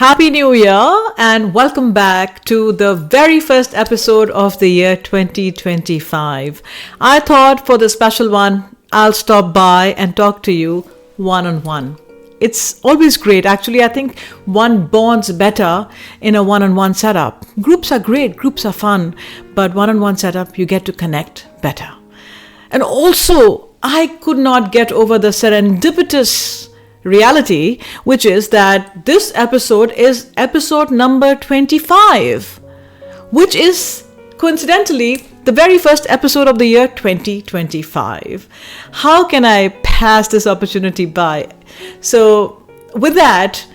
Happy New Year and welcome back to the very first episode of the year 2025. I thought for the special one, I'll stop by and talk to you one-on-one. It's always great. Actually, I think one bonds better in a one-on-one setup. Groups are great, groups are fun, but one-on-one setup, you get to connect better. And also, I could not get over the serendipitous reality, which is that this episode is episode number 25, which is coincidentally the very first episode of the year 2025. How can I pass this opportunity by? So with that,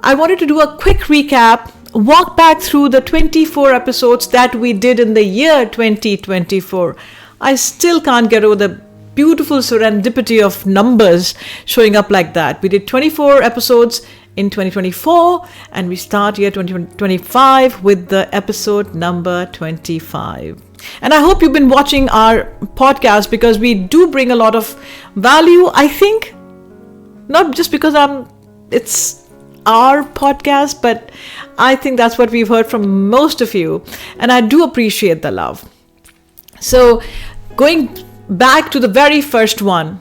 I wanted to do a quick recap, walk back through the 24 episodes that we did in the year 2024. I still can't get over the beautiful serendipity of numbers showing up like that. We did 24 episodes in 2024 and we start year 2025 with the episode number 25. And I hope you've been watching our podcast because we do bring a lot of value, I think, not just because it's our podcast, but I think that's what we've heard from most of you. And I do appreciate the love. So going back to the very first one,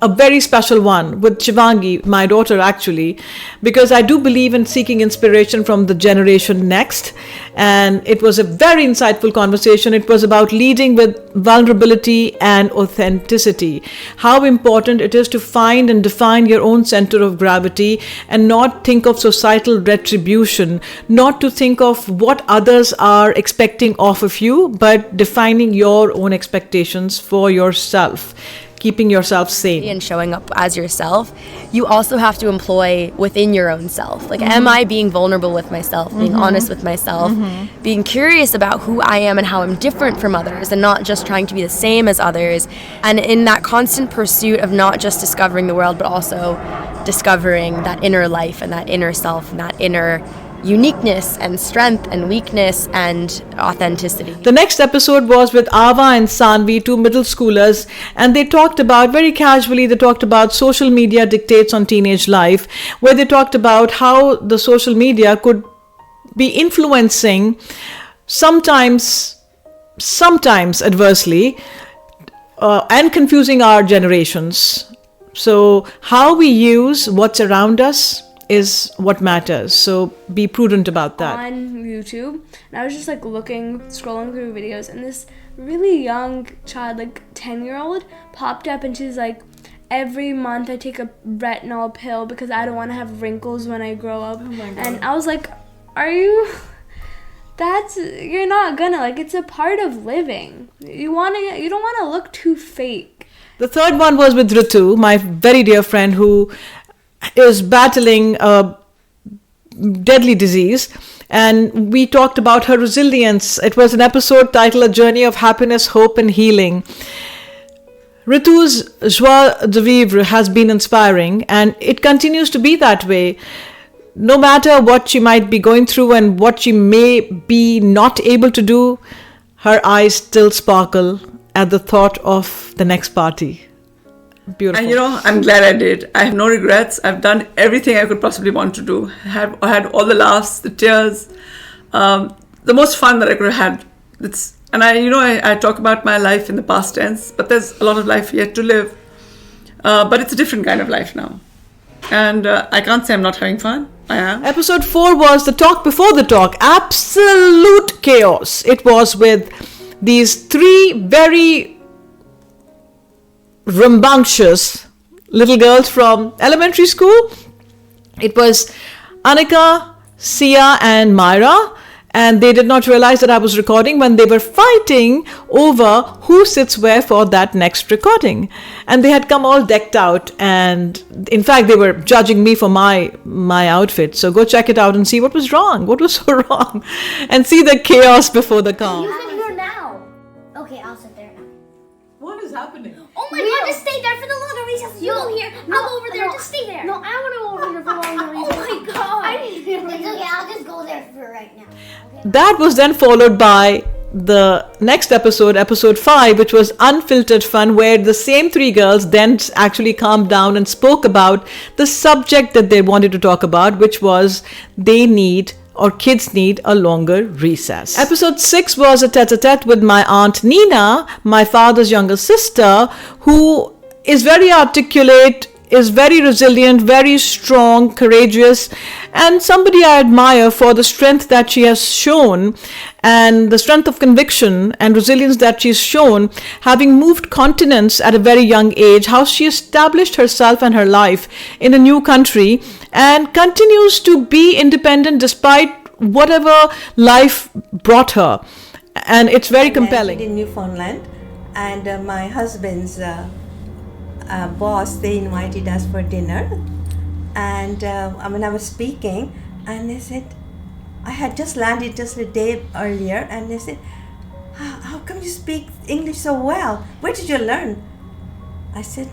a very special one with Shivangi, my daughter actually, because I do believe in seeking inspiration from the generation next. And it was a very insightful conversation. It was about leading with vulnerability and authenticity. How important it is to find and define your own center of gravity and not think of societal retribution, not to think of what others are expecting of you, but defining your own expectations for yourself. Keeping yourself sane. And showing up as yourself, you also have to employ within your own self. Like, am I being vulnerable with myself, being honest with myself, being curious about who I am and how I'm different from others and not just trying to be the same as others. And in that constant pursuit of not just discovering the world, but also discovering that inner life and that inner self and that inner uniqueness and strength and weakness and authenticity. The next episode was with Ava and Saanvi, two middle schoolers, and they talked about, very casually, they talked about social media dictates on teenage life, where they talked about how the social media could be influencing sometimes adversely and confusing our generations. So how we use what's around us is what matters. So be prudent about that. On YouTube, and I was just scrolling through videos, and this really young child, 10-year-old, popped up, and she's like, every month I take a retinol pill because I don't want to have wrinkles when I grow up. Oh my God. And I was like, you're not gonna, it's a part of living. You don't want to look too fake. The third one was with Ritu, my very dear friend who is battling a deadly disease, and we talked about her resilience. It was an episode titled A Journey of Happiness, Hope and Healing. Ritu's joie de vivre has been inspiring, and it continues to be that way. No matter what she might be going through and what she may be not able to do, her eyes still sparkle at the thought of the next party. Beautiful. And I'm glad I did. I have no regrets. I've done everything I could possibly want to do. I had all the laughs, the tears, the most fun that I could have had. I talk about my life in the past tense, but there's a lot of life yet to live. But it's a different kind of life now. And I can't say I'm not having fun. I am. Episode 4 was the talk before the talk. Absolute chaos. It was with these three very rambunctious little girls from elementary school. It was Annika, Sia and Myra, and they did not realize that I was recording when they were fighting over who sits where for that next recording. And they had come all decked out, and in fact they were judging me for my outfit. So go check it out and see what was wrong, what was so wrong, and see the chaos before the calm. You sit here now. Okay, I'll sit there now. What is happening? Oh my God, just stay there for the longer recess. You go here, I'll go over there, just stay there. No, I want to go over here for longer recess. Oh my God. It's okay, I'll just go there for right now. Okay? That was then followed by the next episode, episode 5, which was Unfiltered Fun, where the same three girls then actually calmed down and spoke about the subject that they wanted to talk about, which was kids need a longer recess. Episode 6 was a tete-a-tete with my Aunt Nina, my father's younger sister, who is very articulate, is very resilient, very strong, courageous, and somebody I admire for the strength that she has shown and the strength of conviction and resilience that she's shown, having moved continents at a very young age, how she established herself and her life in a new country and continues to be independent despite whatever life brought her. And it's very compelling. In Newfoundland, and my husband's boss, they invited us for dinner, and I was speaking, and they said, I had just landed just a day earlier, and they said, how come you speak English so well? Where did you learn? I said,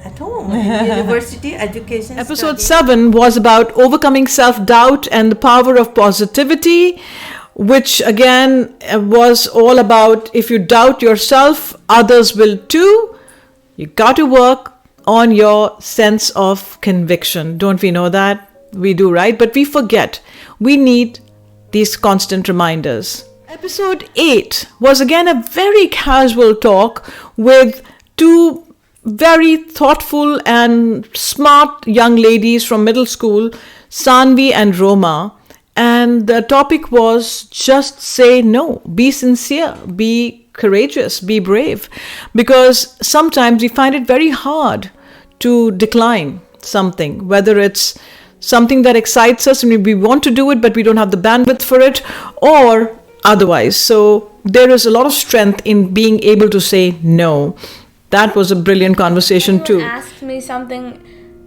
at home, university, education. Episode 7 was about overcoming self-doubt and the power of positivity, which again was all about if you doubt yourself, others will too. You got to work on your sense of conviction. Don't we know that? We do, right? But we forget. We need these constant reminders. Episode 8 was again a very casual talk with two very thoughtful and smart young ladies from middle school, Saanvi and Roma. And the topic was just say no, be sincere, be courageous, be brave, because sometimes we find it very hard to decline something, whether it's something that excites us and we want to do it but we don't have the bandwidth for it, or otherwise. So there is a lot of strength in being able to say no. That was a brilliant conversation too. Asked me something,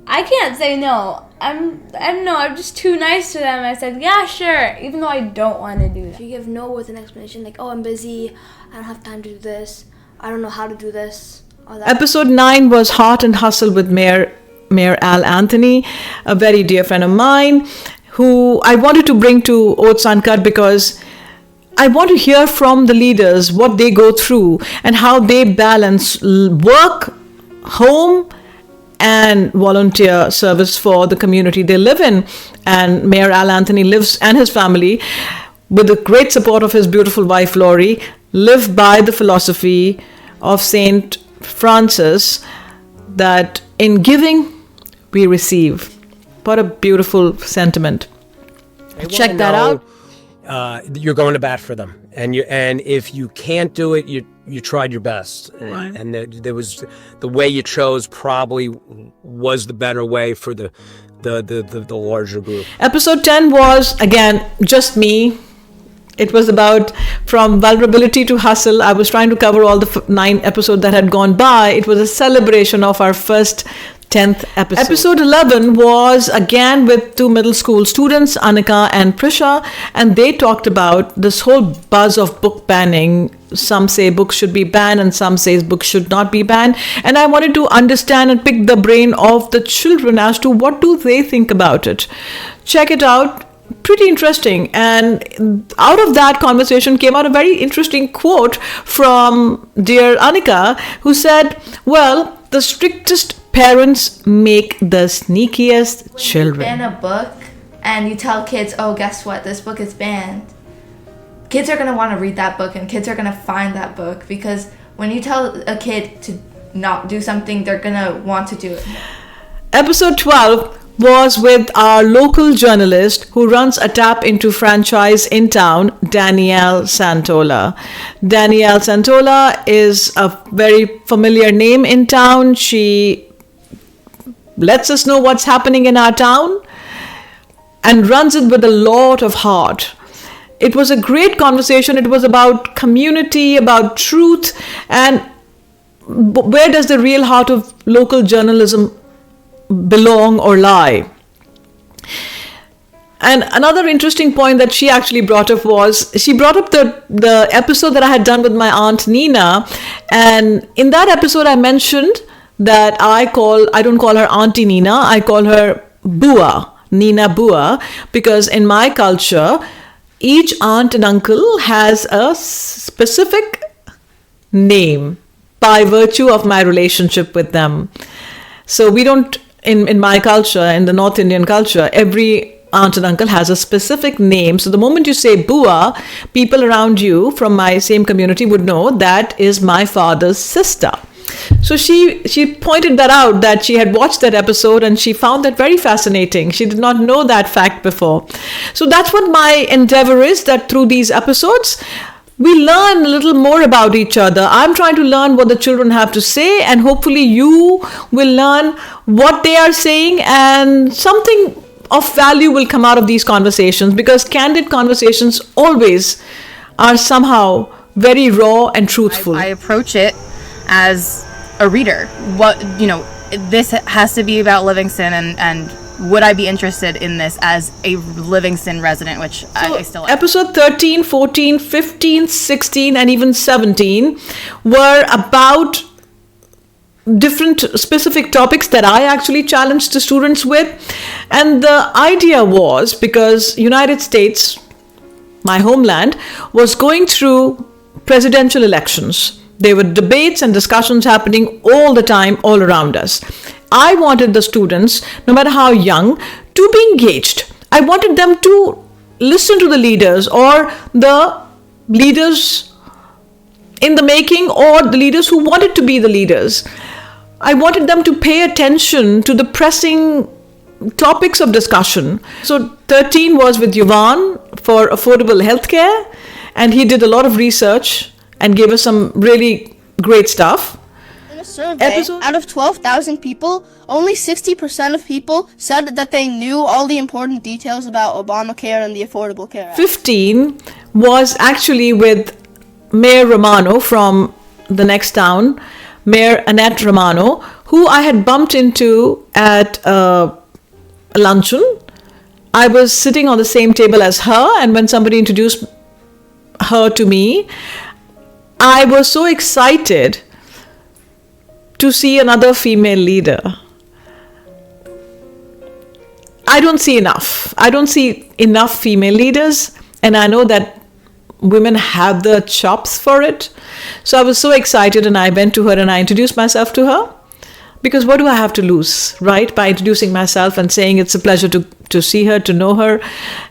I can't say no. I don't know, I'm just too nice to them. I said, yeah, sure, even though I don't want to do that. You give no with an explanation like, oh, I'm busy, I don't have time to do this, I don't know how to do this, all that. Episode 9 was Heart and Hustle with Mayor Al Anthony, a very dear friend of mine, who I wanted to bring to Oats Uncut because I want to hear from the leaders what they go through and how they balance work, home, and volunteer service for the community they live in. And Mayor Al Anthony lives, and his family, with the great support of his beautiful wife Laurie, live by the philosophy of Saint Francis that in giving we receive. What a beautiful sentiment. Check that out. You're going to bat for them, and if you can't do it, you tried your best, Right. and there was the way you chose probably was the better way for the larger group. Episode 10 was again just me. It was about from vulnerability to hustle. I was trying to cover all the 9 episodes that had gone by. It was a celebration of our first 10th episode. Episode 11 was again with 2 middle school students, Annika and Prisha, and they talked about this whole buzz of book banning. Some say books should be banned and some say books should not be banned. And I wanted to understand and pick the brain of the children as to what do they think about it. Check it out. Pretty interesting. And out of that conversation came out a very interesting quote from dear Annika, who said, well, the strictest parents make the sneakiest children. Ban a book and you tell kids, oh, guess what, this book is banned. Kids are going to want to read that book and kids are going to find that book, because when you tell a kid to not do something, they're going to want to do it. Episode 12 was with our local journalist who runs a tap into franchise in town, Danielle Santola. Danielle Santola is a very familiar name in town. She lets us know what's happening in our town and runs it with a lot of heart. It was a great conversation. It was about community, about truth, and where does the real heart of local journalism belong or lie. And another interesting point that she actually brought up was, she brought up the episode that I had done with my Aunt Nina, and in that episode I mentioned that I don't call her Auntie Nina, I call her Bua, Nina Bua, because in my culture each aunt and uncle has a specific name by virtue of my relationship with them. So we don't, in my culture, in the North Indian culture, every aunt and uncle has a specific name. So the moment you say Bua, people around you from my same community would know that is my father's sister. So she pointed that out, that she had watched that episode and she found that very fascinating. She did not know that fact before. So that's what my endeavor is, that through these episodes, we learn a little more about each other. I'm trying to learn what the children have to say, and hopefully you will learn what they are saying, and something of value will come out of these conversations, because candid conversations always are somehow very raw and truthful. I approach it as a reader. This has to be about Livingston, and would I be interested in this as a Livingston resident, which I still am. Episode 13, 14, 15, 16, and even 17 were about different specific topics that I actually challenged the students with. And the idea was, because United States, my homeland, was going through presidential elections. There were debates and discussions happening all the time, all around us. I wanted the students, no matter how young, to be engaged. I wanted them to listen to the leaders, or the leaders in the making, or the leaders who wanted to be the leaders. I wanted them to pay attention to the pressing topics of discussion. So 13 was with Yuvan for affordable healthcare, and he did a lot of research and gave us some really great stuff. In a survey, out of 12,000 people, only 60% of people said that they knew all the important details about Obamacare and the Affordable Care Act. 15 was actually with Mayor Romano from the next town, Mayor Annette Romano, who I had bumped into at a luncheon. I was sitting on the same table as her, and when somebody introduced her to me, I was so excited to see another female leader. I don't see enough female leaders, and I know that women have the chops for it. So I was so excited, and I went to her and I introduced myself to her, because what do I have to lose, right? By introducing myself and saying it's a pleasure to see her, to know her,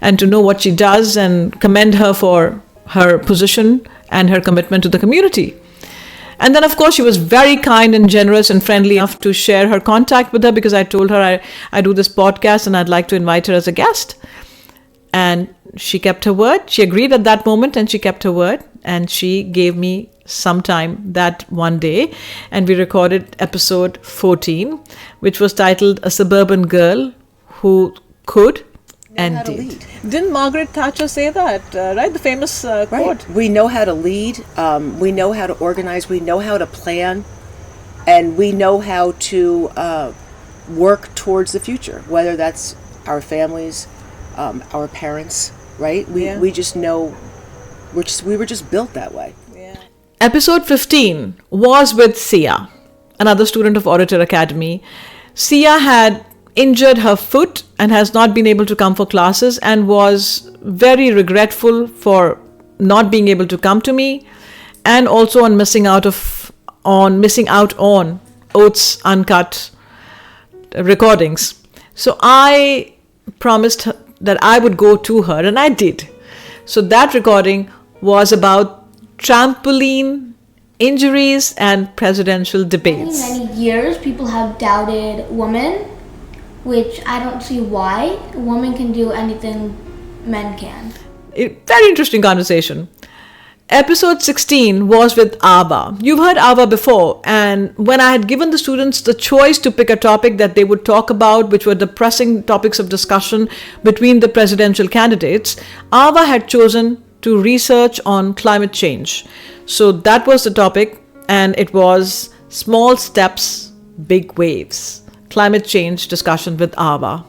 and to know what she does, and commend her for her position and her commitment to the community. And then, of course, she was very kind and generous and friendly enough to share her contact with her, because I told her I do this podcast and I'd like to invite her as a guest. And she kept her word. She agreed at that moment, and she kept her word. And she gave me some time that one day. And we recorded episode 14, which was titled A Suburban Girl Who Could and Did. Didn't Margaret Thatcher say that, right? The famous quote. Right. We know how to lead. We know how to organize. We know how to plan. And we know how to work towards the future, whether that's our families, our parents, right? We just know, we were just built that way. Yeah. Episode 15 was with Sia, another student of Orator Academy. Sia had injured her foot and has not been able to come for classes, and was very regretful for not being able to come to me, and also on missing out on OATs Uncut recordings. So I promised her that I would go to her, and I did. So that recording was about trampoline injuries and presidential debates. Many years people have doubted women, which I don't see why. A woman can do anything men can. Very interesting conversation. Episode 16 was with Ava. You've heard Ava before, and when I had given the students the choice to pick a topic that they would talk about, which were the pressing topics of discussion between the presidential candidates, Ava had chosen to research on climate change. So that was the topic, and it was Small Steps, Big Waves. Climate change discussion with Ava.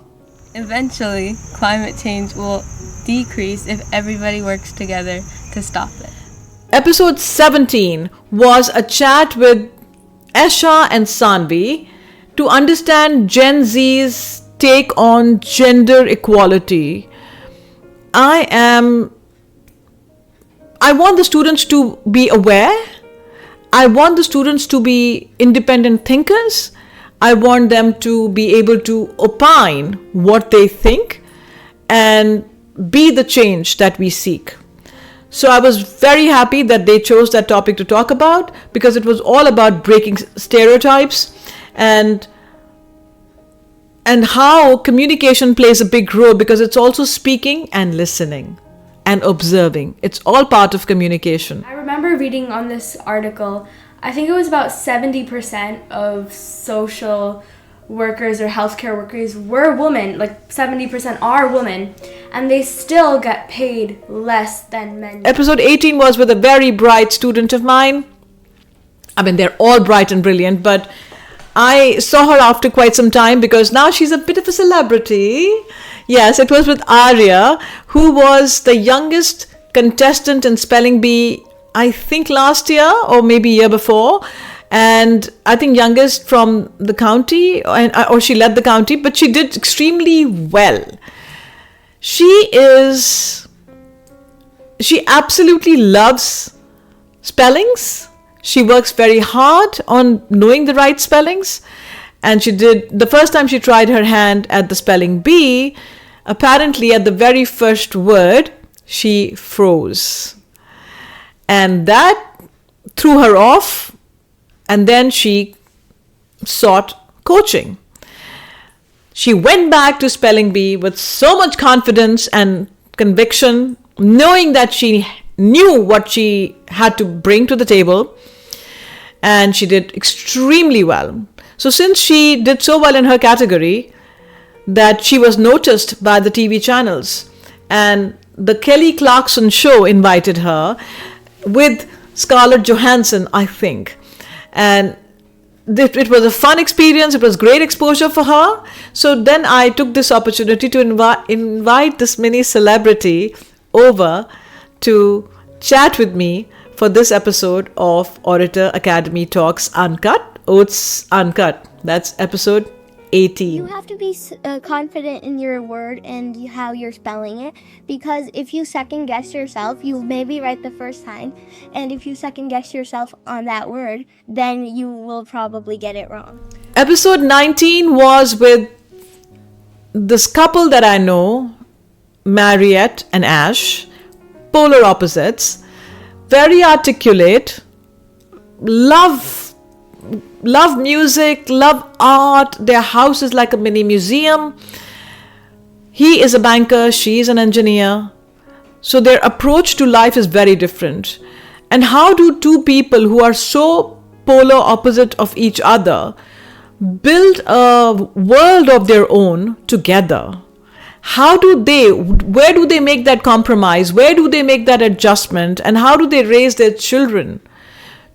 Eventually, climate change will decrease if everybody works together to stop it. Episode 17 was a chat with Esha and Saanvi to understand Gen Z's take on gender equality. I am I want the students to be aware. I want the students to be independent thinkers. I want them to be able to opine what they think and be the change that we seek. So I was very happy that they chose that topic to talk about, because it was all about breaking stereotypes and how communication plays a big role, because it's also speaking and listening and observing. It's all part of communication. I remember reading on this article, I think it was about 70% of social workers or healthcare workers were women, like 70% are women, and they still get paid less than men. Episode 18 was with a very bright student of mine. I mean, they're all bright and brilliant, but I saw her after quite some time because now she's a bit of a celebrity. Yes, it was with Arya, who was the youngest contestant in Spelling Bee, I think last year or maybe year before. And I think youngest from the county, or she led the county, but she did extremely well. She absolutely loves spellings. She works very hard on knowing the right spellings. And she did, the first time she tried her hand at the spelling bee, apparently at the very first word, she froze. And that threw her off. And then she sought coaching. She went back to Spelling Bee with so much confidence and conviction, knowing that she knew what she had to bring to the table. And she did extremely well. So since she did so well in her category, that she was noticed by the TV channels. And the Kelly Clarkson show invited her with Scarlett Johansson, I think. And it was a fun experience. It was great exposure for her. So then I took this opportunity to invite this mini celebrity over to chat with me for this episode of Orator Academy Talks Uncut, OATs Uncut. That's episode 18. You have to be confident in your word and how you're spelling it, because if you second guess yourself, you maybe right the first time, and if you second guess yourself on that word, then you will probably get it wrong. Episode 19 was with this couple that I know, Mariette and Ash, polar opposites, very articulate, love music, love art. Their house is like a mini museum. He is a banker, she is an engineer. So their approach to life is very different. And how do two people who are so polar opposite of each other build a world of their own together? Where do they make that compromise? Where do they make that adjustment? And how do they raise their children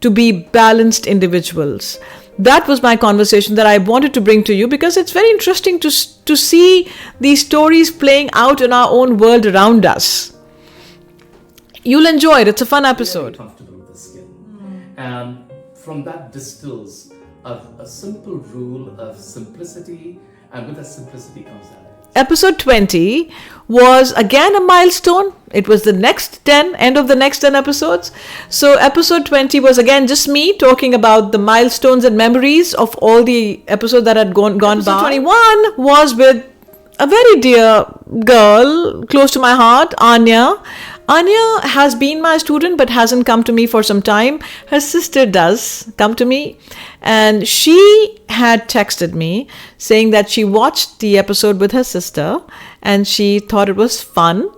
to be balanced individuals? That was my conversation that I wanted to bring to you, because it's very interesting to see these stories playing out in our own world around us. You'll enjoy it. It's a fun episode. Very comfortable with the skin. And from that distills a simple rule of simplicity, and with that simplicity comes that. Episode 20 was again a milestone. It was the next 10, end of the next 10 episodes. So episode 20 was again just me talking about the milestones and memories of all the episodes that had gone by. Episode 21 was with a very dear girl close to my heart, Anya. Anya has been my student but hasn't come to me for some time. Her sister does come to me, and she had texted me saying that she watched the episode with her sister and she thought it was fun,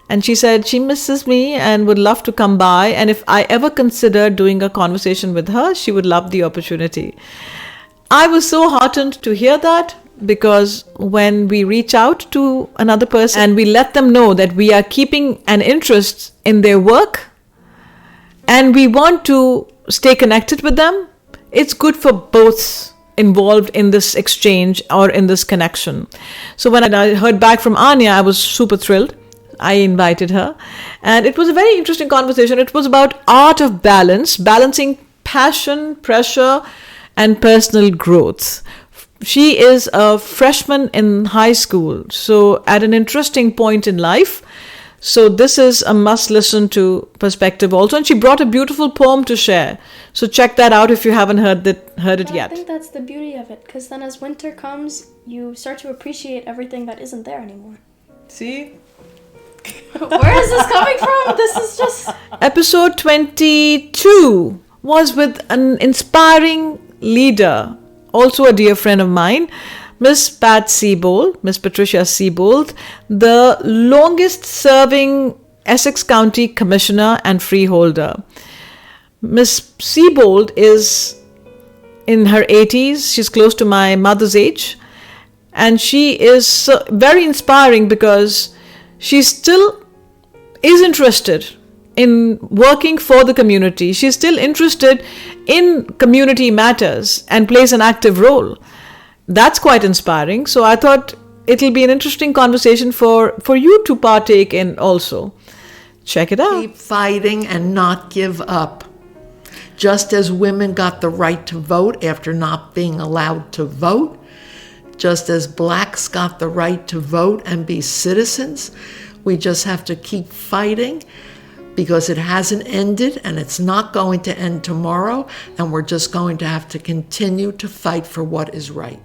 and she said she misses me and would love to come by, and if I ever consider doing a conversation with her, she would love the opportunity. I was so heartened to hear that, because when we reach out to another person and we let them know that we are keeping an interest in their work and we want to stay connected with them, it's good for both involved in this exchange or in this connection. So when I heard back from Anya, I was super thrilled. I invited her, and it was a very interesting conversation. It was about art of balance, balancing passion, pressure, and personal growth. She is a freshman in high school, so at an interesting point in life. So this is a must listen to perspective also. And she brought a beautiful poem to share. So check that out if you haven't heard it yet. I think that's the beauty of it, because then as winter comes, you start to appreciate everything that isn't there anymore. See? Where is this coming from? This is just... Episode 22 was with an inspiring leader, also a dear friend of mine, Miss Patricia Seabold, the longest serving Essex County Commissioner and freeholder. Miss Seabold is in her 80s. She's close to my mother's age. And she is very inspiring because she still is interested in working for the community. She's still interested in community matters and plays an active role. That's quite inspiring. So I thought it'll be an interesting conversation for you to partake in also. Check it out. Keep fighting and not give up. Just as women got the right to vote after not being allowed to vote, just as blacks got the right to vote and be citizens, we just have to keep fighting because it hasn't ended and it's not going to end tomorrow, and we're just going to have to continue to fight for what is right.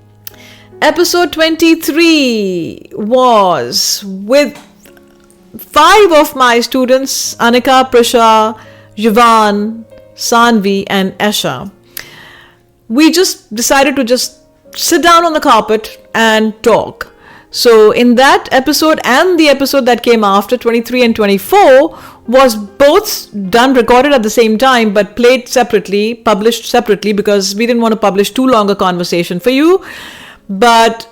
Episode 23 was with 5 of my students, Annika, Prisha, Shivangi, Saanvi and Esha. We just decided to just sit down on the carpet and talk. So in that episode and the episode that came after, 23 and 24, was both done, recorded at the same time, but played separately, published separately, because we didn't want to publish too long a conversation for you. But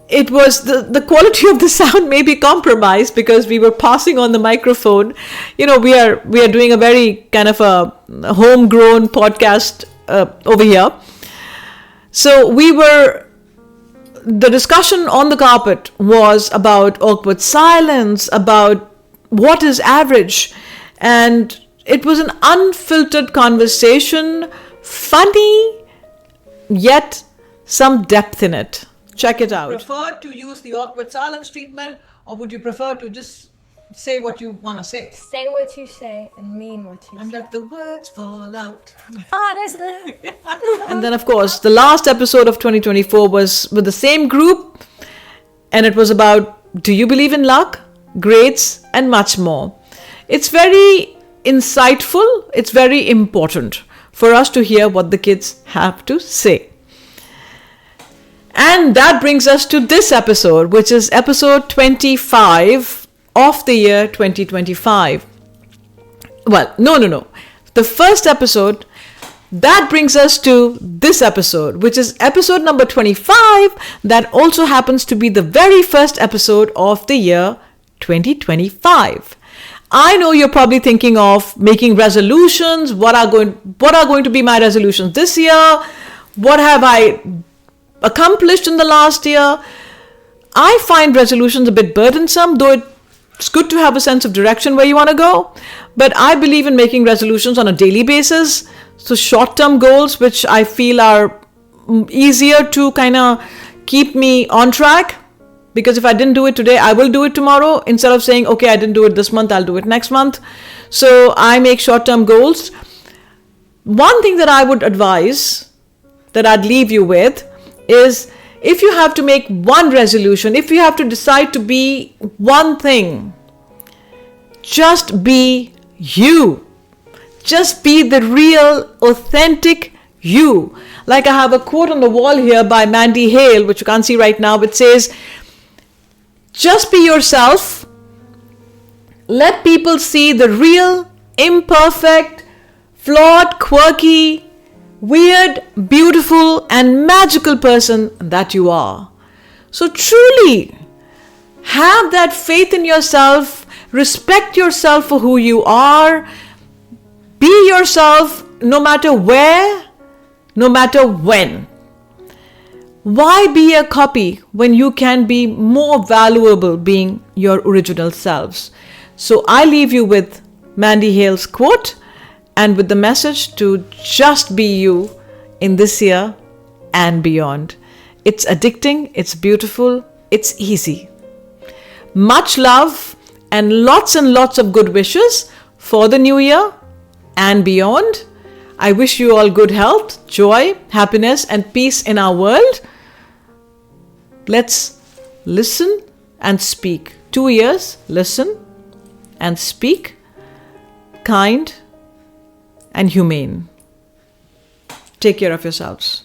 it was the quality of the sound may be compromised because we were passing on the microphone. You know, we are doing a very kind of a homegrown podcast over here. So the discussion on the carpet was about awkward silence, about what is average. And it was an unfiltered conversation, funny, yet some depth in it. Check it out. Prefer to use the awkward silence treatment, or would you prefer to just say what you want to say? Say what you say and mean what you say. And let the words fall out. Honestly. And then, of course, the last episode of 2024 was with the same group, and it was about, do you believe in luck, grades, and much more. It's very insightful. It's very important for us to hear what the kids have to say. And that brings us to this episode, which is episode 25 of the year 2025. Well, no. The first episode, that brings us to this episode, which is episode number 25, that also happens to be the very first episode of the year 2025. I know you're probably thinking of making resolutions. What are going to be my resolutions this year? What have I accomplished in the last year? I find resolutions a bit burdensome, though it's good to have a sense of direction where you want to go. But I believe in making resolutions on a daily basis. So short-term goals, which I feel are easier to kind of keep me on track. Because if I didn't do it today, I will do it tomorrow. Instead of saying, okay, I didn't do it this month, I'll do it next month. So I make short-term goals. One thing that I would advise, that I'd leave you with, is if you have to make one resolution, if you have to decide to be one thing, just be you. Just be the real, authentic you. Like I have a quote on the wall here by Mandy Hale, which you can't see right now, but says, just be yourself. Let people see the real, imperfect, flawed, quirky, weird, beautiful, and magical person that you are. So truly, have that faith in yourself, respect yourself for who you are, be yourself no matter where, no matter when. Why be a copy when you can be more valuable being your original selves? So I leave you with Mandy Hale's quote, and with the message to just be you in this year and beyond. It's addicting, it's beautiful, it's easy. Much love and lots of good wishes for the new year and beyond. I wish you all good health, joy, happiness, and peace in our world. Let's listen and speak. 2 years, listen and speak, kind and humane. Take care of yourselves.